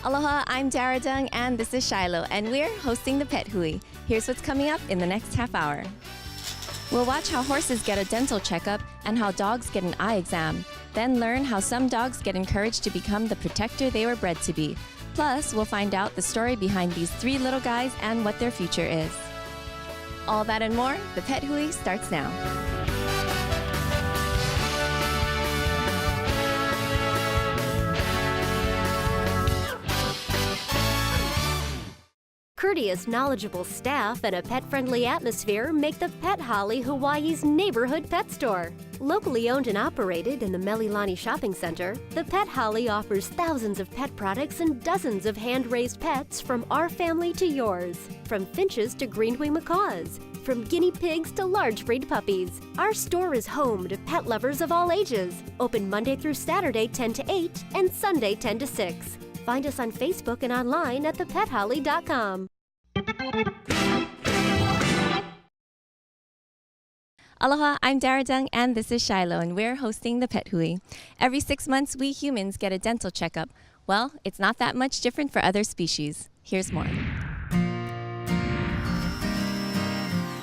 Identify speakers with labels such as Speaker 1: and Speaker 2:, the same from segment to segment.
Speaker 1: Aloha, I'm Dara Dung and this is Shiloh, and we're hosting the Pet Hui. Here's what's coming up in the next half hour. We'll watch how horses get a dental checkup and how dogs get an eye exam. Then learn how some dogs get encouraged to become the protector they were bred to be. Plus, we'll find out the story behind these three little guys and what their future is. All that and more, the Pet Hui starts now.
Speaker 2: Courteous, knowledgeable staff and a pet-friendly atmosphere make the Pet Hale Hawaii's neighborhood pet store. Locally owned and operated in the Mililani Shopping Center, the Pet Hale offers thousands of pet products and dozens of hand-raised pets from our family to yours. From finches to green-winged macaws, from guinea pigs to large breed puppies. Our store is home to pet lovers of all ages. Open Monday through Saturday 10 to 8 and Sunday 10 to 6. Find us on Facebook and online at thepethale.com.
Speaker 1: Aloha, I'm Dara Dung and this is Shiloh, and we're hosting the Pet Hui. Every 6 months, we humans get a dental checkup. Well, it's not that much different for other species. Here's more.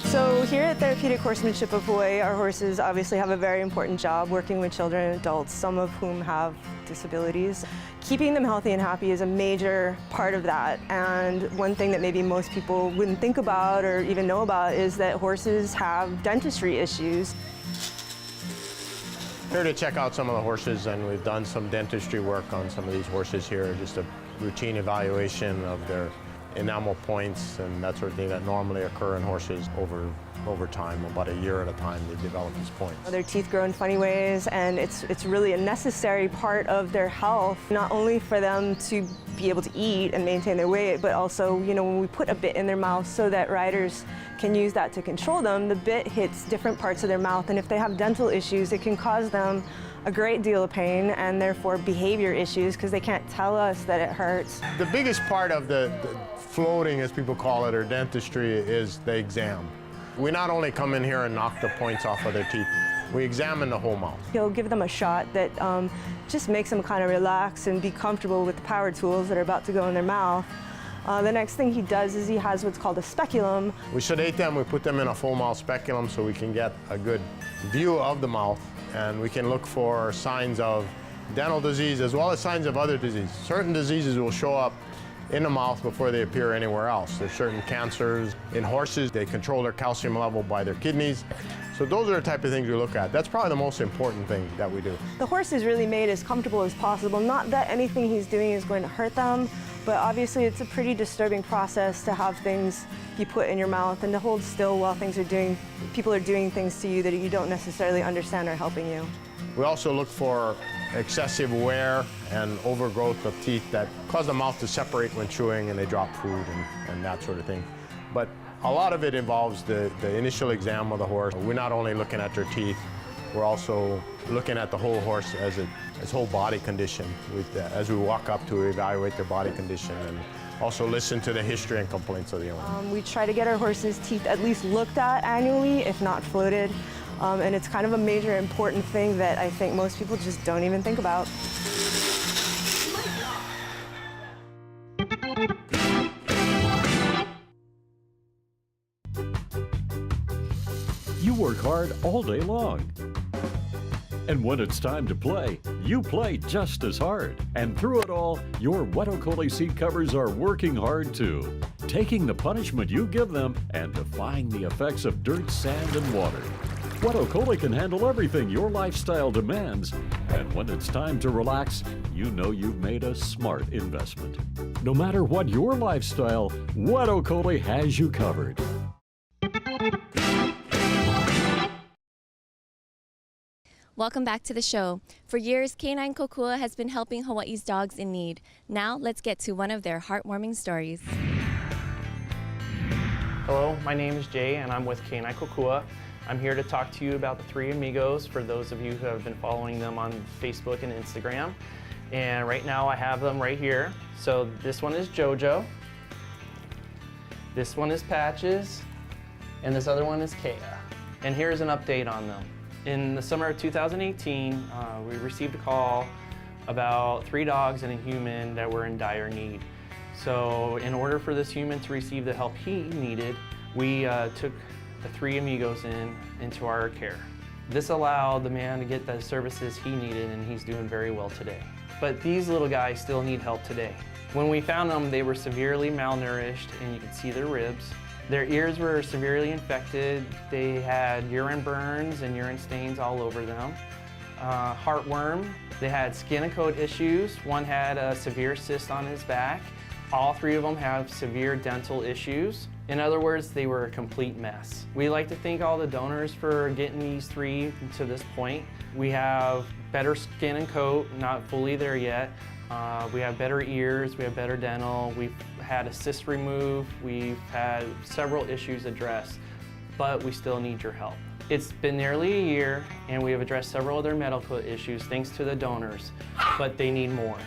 Speaker 3: So here at Therapeutic Horsemanship of Hawaii, our horses obviously have a very important job working with children and adults, some of whom have disabilities. Keeping them healthy and happy is a major part of that. And one thing that maybe most people wouldn't think about or even know about is that horses have dentistry issues.
Speaker 4: Here to check out some of the horses, and we've done some dentistry work on some of these horses here, just a routine evaluation of their enamel points and that sort of thing that normally occur in horses over time. About a year at a time they develop these points.
Speaker 3: Their teeth grow in funny ways, and it's really a necessary part of their health, not only for them to be able to eat and maintain their weight, but also, you know, when we put a bit in their mouth so that riders can use that to control them, the bit hits different parts of their mouth, and if they have dental issues, it can cause them a great deal of pain and therefore behavior issues because they can't tell us that it hurts.
Speaker 4: The biggest part of the floating, as people call it, or dentistry, is the exam. We not only come in here and knock the points off of their teeth, we examine the whole mouth.
Speaker 3: He'll give them a shot that just makes them kind of relax and be comfortable with the power tools that are about to go in their mouth. The next thing he does is he has what's called a speculum.
Speaker 4: We sedate them, we put them in a full mouth speculum so we can get a good view of the mouth, and we can look for signs of dental disease as well as signs of other disease. Certain diseases will show up in the mouth before they appear anywhere else. There's certain cancers. In horses, they control their calcium level by their kidneys. So those are the type of things we look at. That's probably the most important thing that we do.
Speaker 3: The horse is really made as comfortable as possible. Not that anything he's doing is going to hurt them, but obviously it's a pretty disturbing process to have things you put in your mouth and to hold still while people are doing things to you that you don't necessarily understand are helping you.
Speaker 4: We also look for excessive wear and overgrowth of teeth that cause the mouth to separate when chewing and they drop food and that sort of thing. But a lot of it involves the initial exam of the horse. We're not only looking at their teeth, we're also looking at the whole horse as its whole body condition as we walk up to evaluate their body condition and also listen to the history and complaints of the owner.
Speaker 3: We try to get our horses' teeth at least looked at annually, if not floated. And it's kind of a major important thing that I think most people just don't even think about.
Speaker 5: You work hard all day long. And when it's time to play, you play just as hard. And through it all, your wet Okole seat covers are working hard too, taking the punishment you give them and defying the effects of dirt, sand, and water. Wet Okole can handle everything your lifestyle demands, and when it's time to relax, you know you've made a smart investment. No matter what your lifestyle, Wet Okole has you covered.
Speaker 1: Welcome back to the show. For years, Canine Kokua has been helping Hawaii's dogs in need. Now, let's get to one of their heartwarming stories.
Speaker 6: Hello, my name is Jay, and I'm with Canine Kokua. I'm here to talk to you about the three amigos for those of you who have been following them on Facebook and Instagram. And right now I have them right here. So this one is Jojo, this one is Patches, and this other one is Kea. And here's an update on them. In the summer of 2018, we received a call about 3 dogs and a human that were in dire need. So in order for this human to receive the help he needed, we took the 3 amigos into our care. This allowed the man to get the services he needed, and he's doing very well today. But these little guys still need help today. When we found them, they were severely malnourished, and you could see their ribs. Their ears were severely infected. They had urine burns and urine stains all over them. Heartworm. They had skin and coat issues. One had a severe cyst on his back. All 3 of them have severe dental issues. In other words, they were a complete mess. We like to thank all the donors for getting these 3 to this point. We have better skin and coat, not fully there yet. We have better ears, we have better dental, we've had a cyst removed, we've had several issues addressed, but we still need your help. It's been nearly a year, and we have addressed several other medical issues thanks to the donors, but they need more.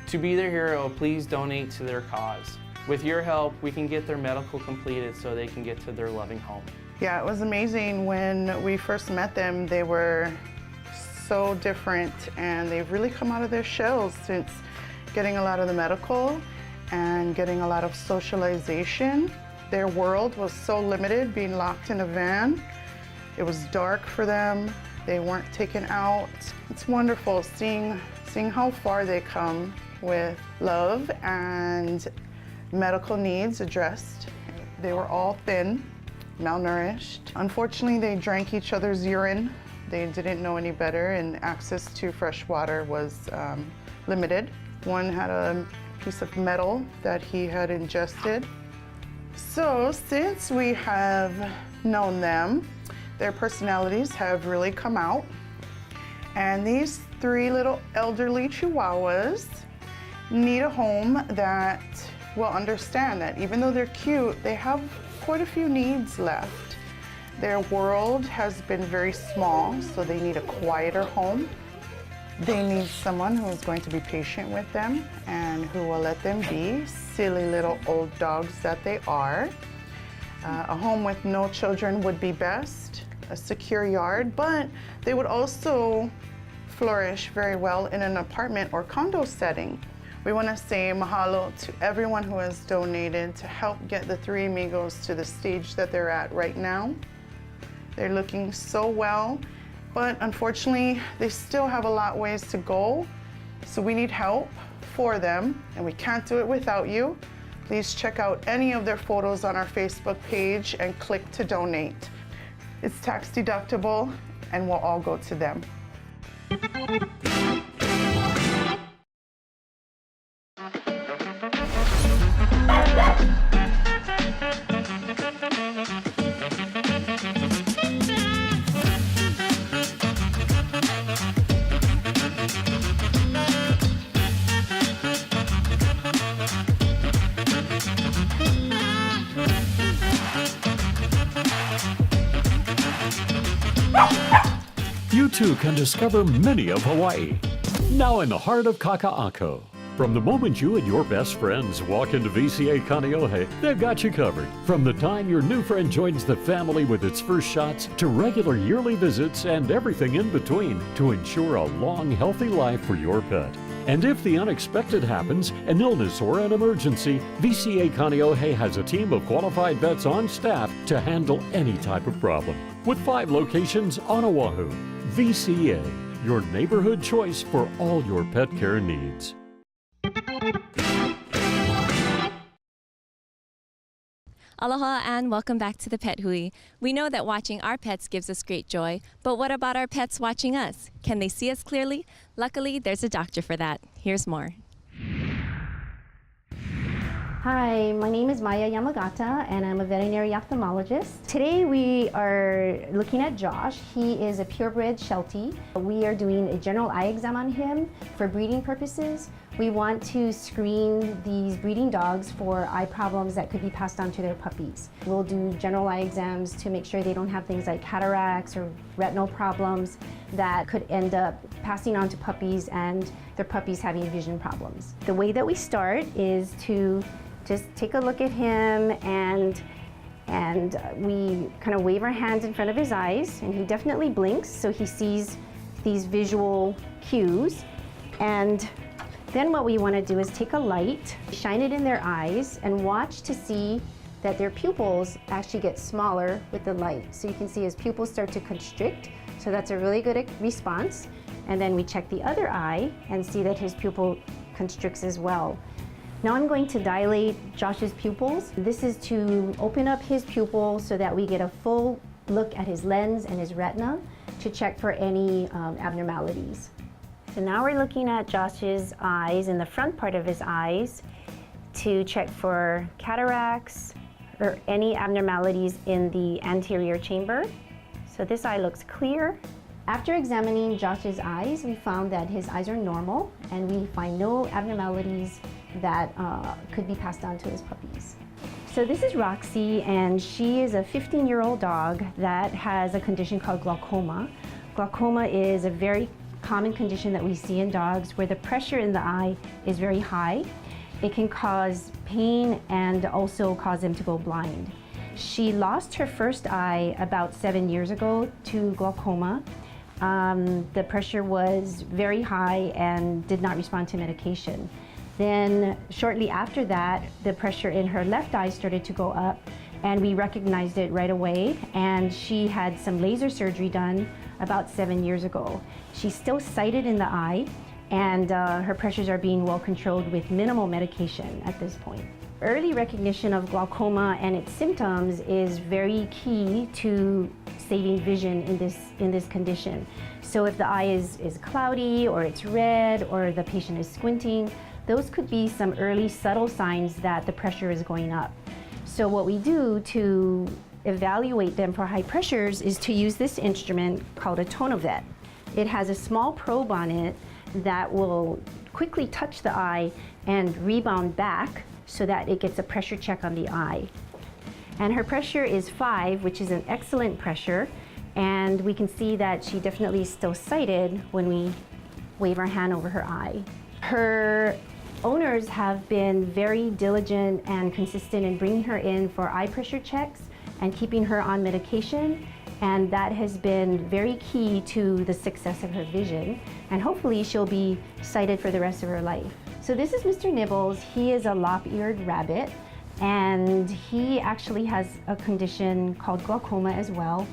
Speaker 6: To be their hero, please donate to their cause. With your help, we can get their medical completed so they can get to their loving home.
Speaker 7: Yeah, it was amazing when we first met them. They were so different, and they've really come out of their shells since getting a lot of the medical and getting a lot of socialization. Their world was so limited, being locked in a van. It was dark for them. They weren't taken out. It's wonderful seeing how far they come with love and medical needs addressed. They were all thin, malnourished. Unfortunately, they drank each other's urine. They didn't know any better, and access to fresh water was limited. One had a piece of metal that he had ingested. So since we have known them, their personalities have really come out. And these 3 little elderly Chihuahuas need a home that will understand that even though they're cute, they have quite a few needs left. Their world has been very small, so they need a quieter home. They need someone who is going to be patient with them and who will let them be silly little old dogs that they are. A home with no children would be best, a secure yard, but they would also flourish very well in an apartment or condo setting. We want to say mahalo to everyone who has donated to help get the 3 amigos to the stage that they're at right now. They're looking so well, but unfortunately, they still have a lot ways to go. So we need help for them, and we can't do it without you. Please check out any of their photos on our Facebook page and click to donate. It's tax deductible, and we'll all go to them.
Speaker 5: You too can discover many of Hawaii. Now in the heart of Kaka'ako. From the moment you and your best friends walk into VCA Kaneohe, they've got you covered. From the time your new friend joins the family with its first shots, to regular yearly visits and everything in between, to ensure a long, healthy life for your pet. And if the unexpected happens, an illness or an emergency, VCA Kaneohe has a team of qualified vets on staff to handle any type of problem. With 5 locations on Oahu, VCA, your neighborhood choice for all your pet care needs.
Speaker 1: Aloha and welcome back to the Pet Hui. We know that watching our pets gives us great joy, but what about our pets watching us? Can they see us clearly? Luckily, there's a doctor for that. Here's more.
Speaker 8: Hi, my name is Maya Yamagata and I'm a veterinary ophthalmologist. Today we are looking at Josh. He is a purebred Sheltie. We are doing a general eye exam on him for breeding purposes. We want to screen these breeding dogs for eye problems that could be passed on to their puppies. We'll do general eye exams to make sure they don't have things like cataracts or retinal problems that could end up passing on to puppies and their puppies having vision problems. The way that we start is to just take a look at him and we kind of wave our hands in front of his eyes, and he definitely blinks, so he sees these visual cues. And then what we want to do is take a light, shine it in their eyes, and watch to see that their pupils actually get smaller with the light. So you can see his pupils start to constrict, so that's a really good response. And then we check the other eye and see that his pupil constricts as well. Now I'm going to dilate Josh's pupils. This is to open up his pupil so that we get a full look at his lens and his retina to check for any abnormalities. So now we're looking at Josh's eyes, in the front part of his eyes, to check for cataracts or any abnormalities in the anterior chamber. So this eye looks clear. After examining Josh's eyes, we found that his eyes are normal and we find no abnormalities that could be passed on to his puppies. So this is Roxy, and she is a 15-year-old dog that has a condition called glaucoma. Glaucoma is a very common condition that we see in dogs where the pressure in the eye is very high. It can cause pain and also cause them to go blind. She lost her first eye about 7 years ago to glaucoma. The pressure was very high and did not respond to medication. Then shortly after that, the pressure in her left eye started to go up, and we recognized it right away, and she had some laser surgery done about 7 years ago. She's still sighted in the eye, and her pressures are being well controlled with minimal medication at this point. Early recognition of glaucoma and its symptoms is very key to saving vision in this condition. So if the eye is cloudy, or it's red, or the patient is squinting, those could be some early subtle signs that the pressure is going up. So what we do to evaluate them for high pressures is to use this instrument called a tonovet. It has a small probe on it that will quickly touch the eye and rebound back so that it gets a pressure check on the eye. And her pressure is 5, which is an excellent pressure, and we can see that she definitely is still sighted when we wave our hand over her eye. Her owners have been very diligent and consistent in bringing her in for eye pressure checks and keeping her on medication, and that has been very key to the success of her vision, and hopefully she'll be sighted for the rest of her life. So this is Mr. Nibbles. He is a lop-eared rabbit, and he actually has a condition called glaucoma as well.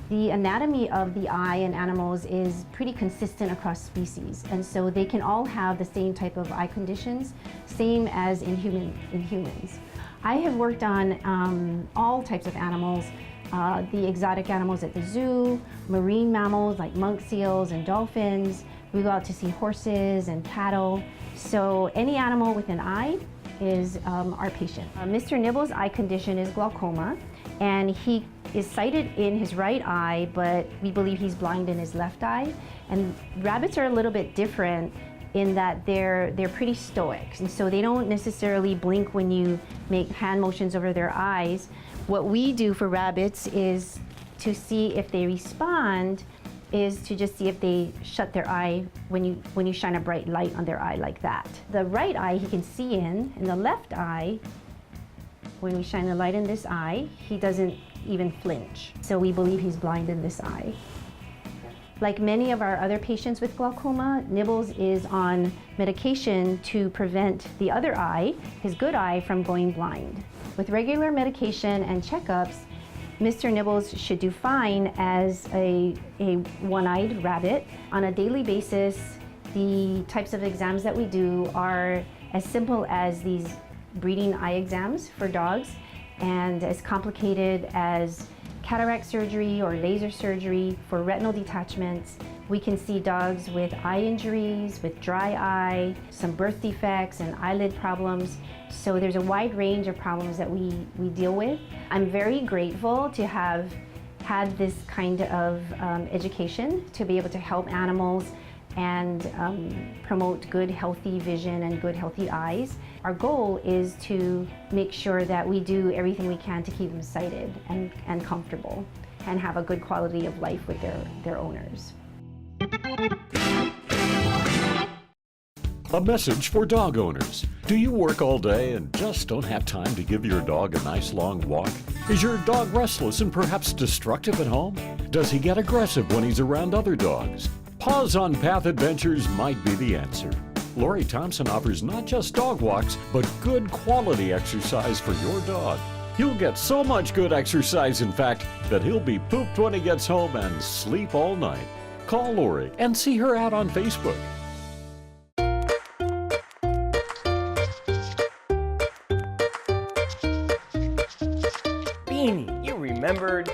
Speaker 8: The anatomy of the eye in animals is pretty consistent across species, and so they can all have the same type of eye conditions, same as in humans. I have worked on all types of animals, the exotic animals at the zoo, marine mammals like monk seals and dolphins. We go out to see horses and cattle. So any animal with an eye is our patient. Mr. Nibbles' eye condition is glaucoma, and he is sighted in his right eye, but we believe he's blind in his left eye. And rabbits are a little bit different in that they're pretty stoic, and so they don't necessarily blink when you make hand motions over their eyes. What we do for rabbits is to see if they respond, is to just see if they shut their eye when you shine a bright light on their eye like that. The right eye he can see in, and the left eye, when we shine a light in this eye, he doesn't even flinch. So we believe he's blind in this eye. Like many of our other patients with glaucoma, Nibbles is on medication to prevent the other eye, his good eye, from going blind. With regular medication and checkups, Mr. Nibbles should do fine as a one-eyed rabbit. On a daily basis, the types of exams that we do are as simple as these breeding eye exams for dogs, and as complicated as cataract surgery or laser surgery for retinal detachments. We can see dogs with eye injuries, with dry eye, some birth defects and eyelid problems. So there's a wide range of problems that we deal with. I'm very grateful to have had this kind of education to be able to help animals and promote good, healthy vision and good, healthy eyes. Our goal is to make sure that we do everything we can to keep them sighted and comfortable and have a good quality of life with their owners.
Speaker 5: A message for dog owners. Do you work all day and just don't have time to give your dog a nice long walk? Is your dog restless and perhaps destructive at home? Does he get aggressive when he's around other dogs? Paws on Path Adventures might be the answer. Lori Thompson offers not just dog walks, but good quality exercise for your dog. He'll get so much good exercise, in fact, that he'll be pooped when he gets home and sleep all night. Call Lori and see her out on Facebook.
Speaker 9: Beanie, you remembered.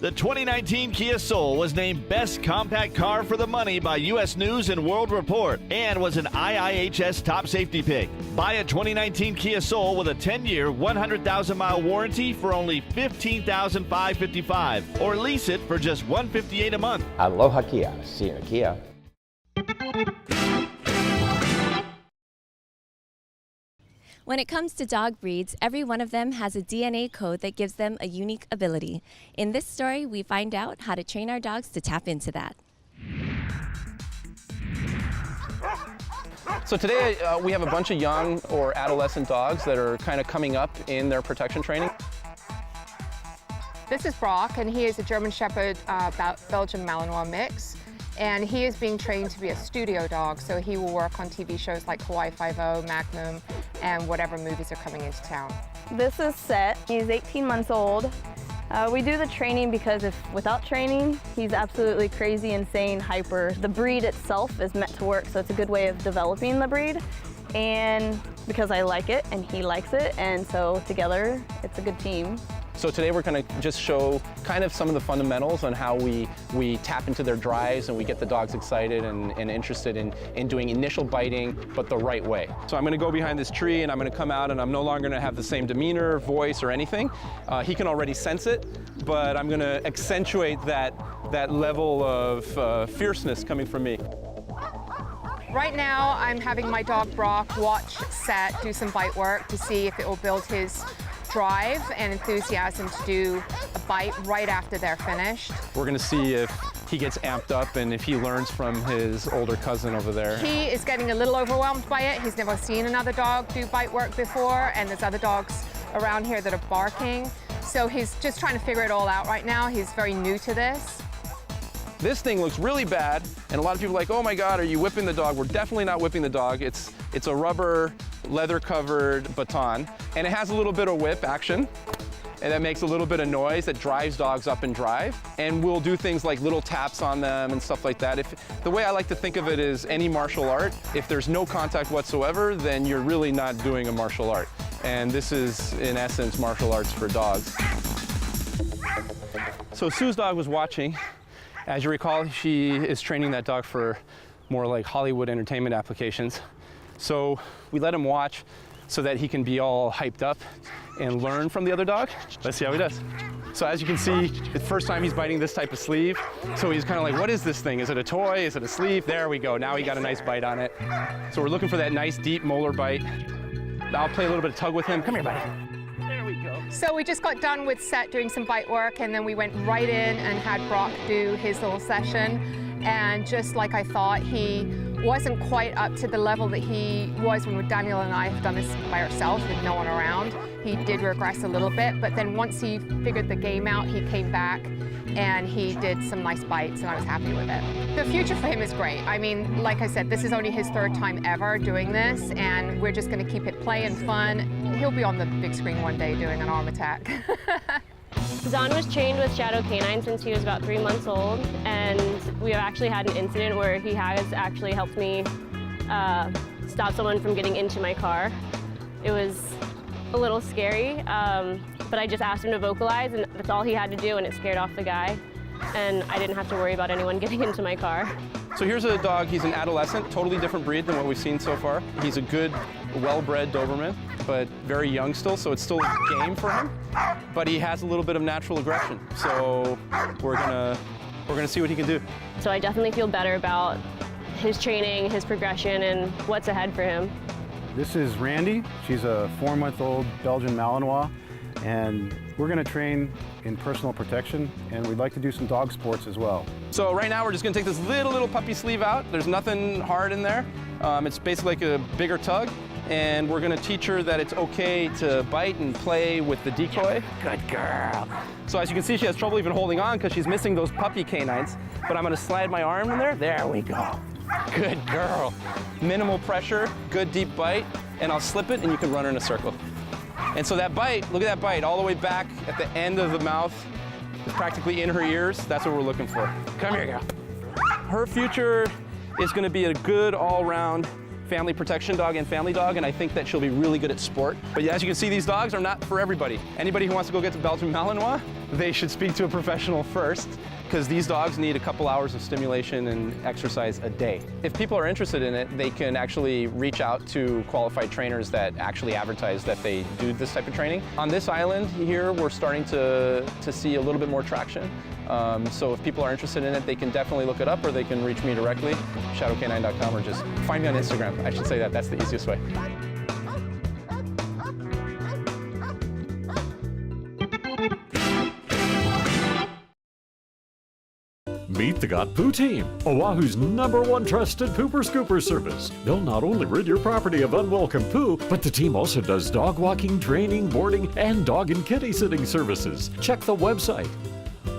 Speaker 10: The 2019 Kia Soul was named Best Compact Car for the Money by U.S. News and World Report and was an IIHS top safety pick. Buy a 2019 Kia Soul with a 10-year, 100,000-mile warranty for only $15,555 or lease it for just $158 a month.
Speaker 9: Aloha Kia. See you in Kia.
Speaker 1: When it comes to dog breeds, every one of them has a DNA code that gives them a unique ability. In this story, we find out how to train our dogs to tap into that.
Speaker 11: So today we have a bunch of young or adolescent dogs that are kind of coming up in their protection training.
Speaker 12: This is Brock, and he is a German Shepherd Belgian Malinois mix. And he is being trained to be a studio dog, so he will work on TV shows like Hawaii Five-0, Magnum, and whatever movies are coming into town.
Speaker 3: This is Set. He's 18 months old. We do the training because without training, he's absolutely crazy, insane, hyper. The breed itself is meant to work, so it's a good way of developing the breed. And because I like it and he likes it, and so together, it's a good team.
Speaker 11: So today we're going to just show kind of some of the fundamentals on how we tap into their drives and we get the dogs excited and interested in doing initial biting, but the right way. So I'm going to go behind this tree and I'm going to come out and I'm no longer going to have the same demeanor, voice, or anything. He can already sense it, but I'm going to accentuate that level of fierceness coming from me.
Speaker 12: Right now, I'm having my dog Brock watch Set do some bite work to see if it will build his drive and enthusiasm to do a bite right after they're finished.
Speaker 11: We're going to see if he gets amped up and if he learns from his older cousin over there.
Speaker 12: He is getting a little overwhelmed by it. He's never seen another dog do bite work before, and there's other dogs around here that are barking. So he's just trying to figure it all out right now. He's very new to this.
Speaker 11: This thing looks really bad, and a lot of people are like, oh my God, are you whipping the dog? We're definitely not whipping the dog. It's a rubber, leather-covered baton, and it has a little bit of whip action, and that makes a little bit of noise that drives dogs up and drive. And we'll do things like little taps on them and stuff like that. The way I like to think of it is any martial art, if there's no contact whatsoever, then you're really not doing a martial art. And this is, in essence, martial arts for dogs. So Sue's dog was watching. As you recall, she is training that dog for more like Hollywood entertainment applications. So we let him watch so that he can be all hyped up and learn from the other dog. Let's see how he does. So as you can see, the first time he's biting this type of sleeve. So he's kind of like, what is this thing? Is it a toy? Is it a sleeve? There we go. Now he got a nice bite on it. So we're looking for that nice deep molar bite. I'll play a little bit of tug with him. Come here, buddy.
Speaker 12: So we just got done with Set doing some bite work, and then we went right in and had Brock do his little session. And just like I thought, he wasn't quite up to the level that he was when Daniel and I have done this by ourselves with no one around. He did regress a little bit, but then once he figured the game out, he came back and he did some nice bites, and I was happy with it. The future for him is great. I mean, like I said, this is only his third time ever doing this, and we're just going to keep it play and fun. He'll be on the big screen one day doing an arm attack.
Speaker 13: Zahn was trained with Shadow Canine since he was about 3 months old, and we have actually had an incident where he has actually helped me stop someone from getting into my car. It was a little scary, but I just asked him to vocalize, and that's all he had to do, and it scared off the guy, and I didn't have to worry about anyone getting into my car.
Speaker 11: So here's a dog, he's an adolescent, totally different breed than what we've seen so far. He's a good, well-bred Doberman, but very young still, so it's still game for him. But he has a little bit of natural aggression, so we're gonna see what he can do.
Speaker 13: So I definitely feel better about his training, his progression, and what's ahead for him.
Speaker 14: This is Randy. She's a 4-month-old Belgian Malinois, and we're going to train in personal protection, and we'd like to do some dog sports as well.
Speaker 11: So right now we're just going to take this little puppy sleeve out. There's nothing hard in there. It's basically like a bigger tug, and we're gonna teach her that it's okay to bite and play with the decoy. Good girl. So as you can see, she has trouble even holding on because she's missing those puppy canines, but I'm gonna slide my arm in there. There we go. Good girl. Minimal pressure, good deep bite, and I'll slip it and you can run her in a circle. And so that bite, look at that bite, all the way back at the end of the mouth. It's practically in her ears. That's what we're looking for. Come here, girl. Her future is gonna be a good all-round family protection dog and family dog, and I think that she'll be really good at sport. But as you can see, these dogs are not for everybody. Anybody who wants to go get to Belgian Malinois, they should speak to a professional first, because these dogs need a couple hours of stimulation and exercise a day. If people are interested in it, they can actually reach out to qualified trainers that actually advertise that they do this type of training. On this island here, we're starting to see a little bit more traction. So if people are interested in it, they can definitely look it up, or they can reach me directly, shadowcanine.com, or just find me on Instagram. I should say that, that's the easiest way.
Speaker 5: Meet the Got Poo team, Oahu's #1 trusted pooper scooper service. They'll not only rid your property of unwelcome poo, but the team also does dog walking, training, boarding, and dog and kitty sitting services. Check the website.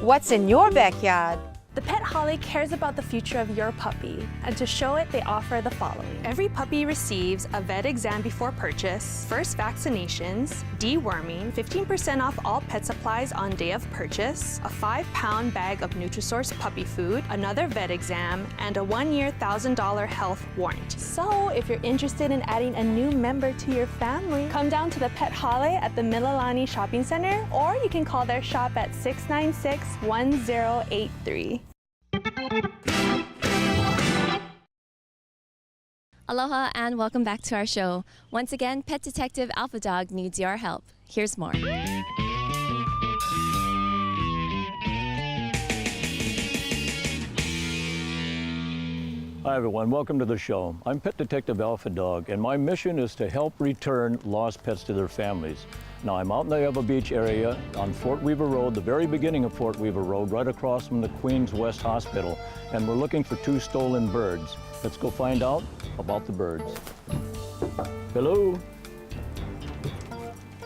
Speaker 15: What's in your backyard?
Speaker 16: The Pet Hale cares about the future of your puppy, and to show it, they offer the following. Every puppy receives a vet exam before purchase, first vaccinations, deworming, 15% off all pet supplies on day of purchase, a 5-pound bag of Nutrisource puppy food, another vet exam, and a 1-year $1,000 health warranty. So if you're interested in adding a new member to your family, come down to the Pet Hale at the Mililani Shopping Center, or you can call their shop at 696-1083.
Speaker 1: Aloha and welcome back to our show. Once again, Pet Detective Al Fadog needs your help. Here's more.
Speaker 17: Hi everyone, welcome to the show. I'm Pet Detective Al Fadog, and my mission is to help return lost pets to their families. Now I'm out in the Ewa Beach area on Fort Weaver Road, the very beginning of Fort Weaver Road, right across from the Queens West Hospital, and we're looking for 2 stolen birds. Let's go find out about the birds. Hello.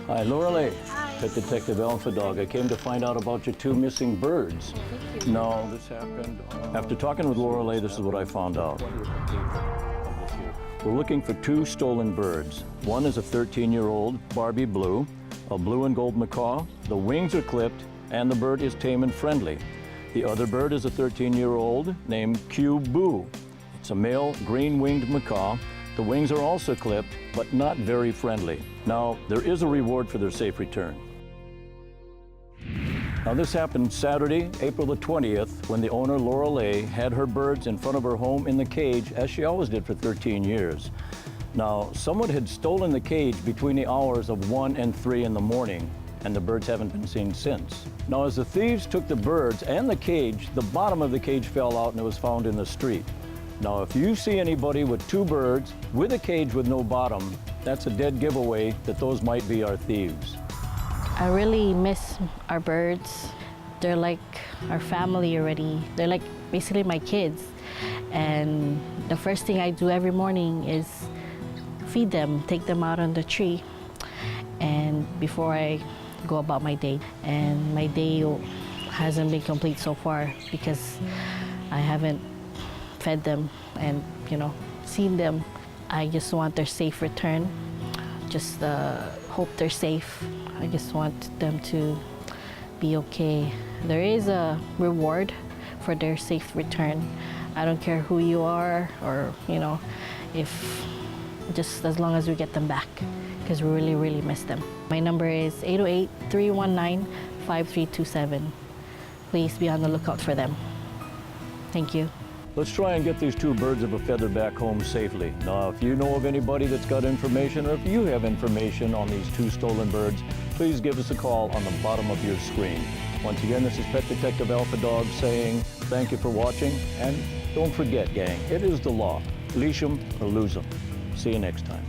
Speaker 17: Hi, Lorelei. Hi. Pet Detective Al Fadog. I came to find out about your 2 missing birds.
Speaker 18: Thank you.
Speaker 17: No, this happened. After talking with Lorelei, this is what I found out. We're looking for 2 stolen birds. One is a 13-year-old Barbie Blue, a blue and gold macaw. The wings are clipped, and the bird is tame and friendly. The other bird is a 13-year-old named Q Boo. It's a male green-winged macaw. The wings are also clipped, but not very friendly. Now, there is a reward for their safe return. Now, this happened Saturday, April the 20th, when the owner, Lorelei, had her birds in front of her home in the cage, as she always did for 13 years. Now, someone had stolen the cage between the hours of 1 and 3 in the morning, and the birds haven't been seen since. Now, as the thieves took the birds and the cage, the bottom of the cage fell out and it was found in the street. Now, if you see anybody with 2 birds with a cage with no bottom, that's a dead giveaway that those might be our thieves.
Speaker 18: I really miss our birds. They're like our family already. They're like basically my kids. And the first thing I do every morning is feed them, take them out on the tree, and before I go about my day. And my day hasn't been complete so far because I haven't fed them and, seen them. I just want their safe return. Just hope they're safe. I just want them to be okay. There is a reward for their safe return. I don't care who you are or, if just as long as we get them back, because we really, really miss them. My number is 808-319-5327. Please be on the lookout for them. Thank you.
Speaker 17: Let's try and get these 2 birds of a feather back home safely. Now, if you know of anybody that's got information, or if you have information on these 2 stolen birds, please give us a call on the bottom of your screen. Once again, this is Pet Detective Al Fadog saying thank you for watching, and don't forget, gang, it is the law. Leash 'em or lose 'em. See you next time.